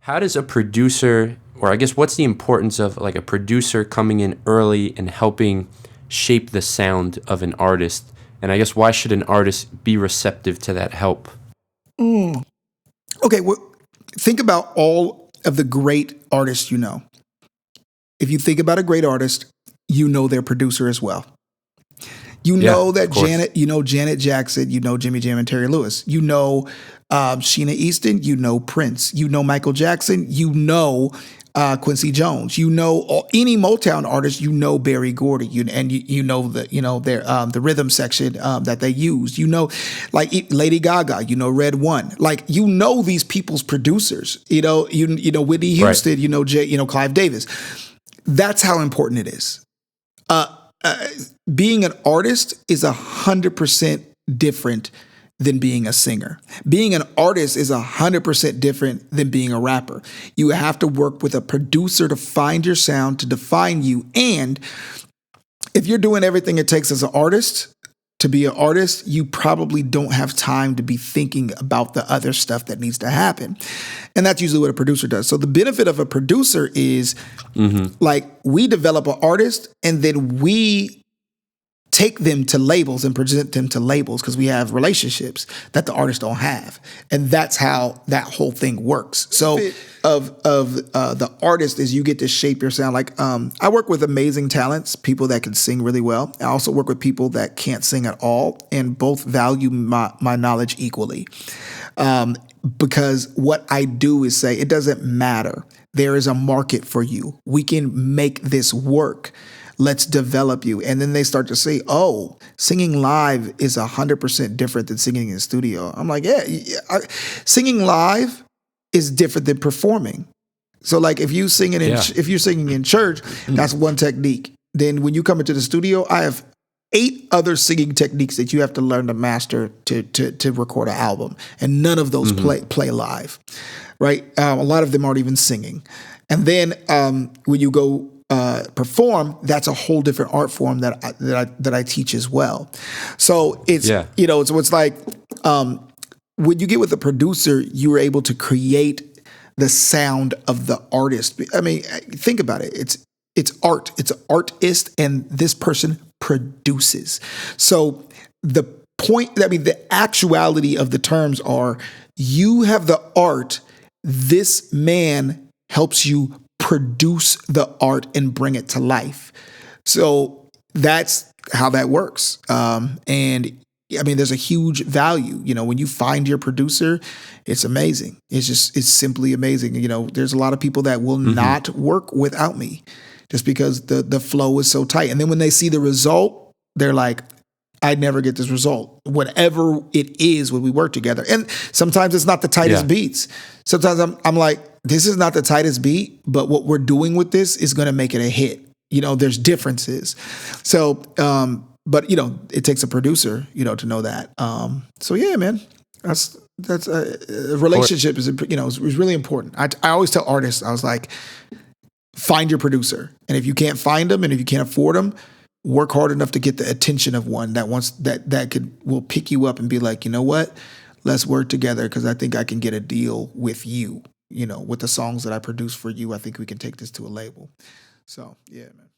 How does a producer, or I guess what's the importance of like a producer coming in early and helping shape the sound of an artist? And I guess why should an artist be receptive to that help? Okay, well, think about all of the great artists you know. If you think about a great artist, you know their producer as well. You Yeah, know of that course. Janet Jackson, you know Jimmy Jam and Terry Lewis. You know Sheena Easton, you know Prince. You know Michael Jackson, you know Quincy Jones. You know any Motown artist, you know Barry Gordy. You know their the rhythm section that they use. You know, like Lady Gaga, you know Red One. Like you know these people's producers. You know Whitney Right. Houston, you know Clive Davis. That's how important it is. Being an artist is 100% different than being a singer. Being an artist is 100% different than being a rapper. You have to work with a producer to find your sound, to define you. And if you're doing everything it takes as an artist to be an artist, you probably don't have time to be thinking about the other stuff that needs to happen. And that's usually what a producer does. So the benefit of a producer is like we develop an artist and then we take them to labels and present them to labels because we have relationships that the artists don't have, and that's how that whole thing works. So, the artist is you get to shape your sound. Like I work with amazing talents, people that can sing really well. I also work with people that can't sing at all, and both value my knowledge equally. Because what I do is say it doesn't matter. There is a market for you. We can make this work. Let's develop you. And then they start to say, oh, singing live is 100% different than singing in the studio. I'm like, singing live is different than performing. So like if you're singing in church, that's one technique. Then when you come into the studio, I have 8 other singing techniques that you have to learn to master to record an album. And none of those play live, right? A lot of them aren't even singing. And then when you go perform, that's a whole different art form that I teach as well. So it's it's like when you get with a producer, you are able to create the sound of the artist. I mean, think about it. It's art. It's an artist, and this person produces. So the actuality of the terms are: you have the art. This man helps you produce the art and bring it to life. So that's how that works. And I mean, there's a huge value, when you find your producer, it's amazing. It's simply amazing. There's a lot of people that will not work without me just because the flow is so tight. And then when they see the result, they're like, I'd never get this result, whatever it is when we work together. And sometimes it's not the tightest beats. Sometimes I'm like, this is not the tightest beat, but what we're doing with this is going to make it a hit. There's differences. So, but it takes a producer, to know that. So yeah, man, that's a relationship is, is really important. I always tell artists, I was like, find your producer. And if you can't find them and if you can't afford them, work hard enough to get the attention of one that will pick you up and be like, you know what, let's work together because I think I can get a deal with you. With the songs that I produce for you, I think we can take this to a label. So, yeah, man.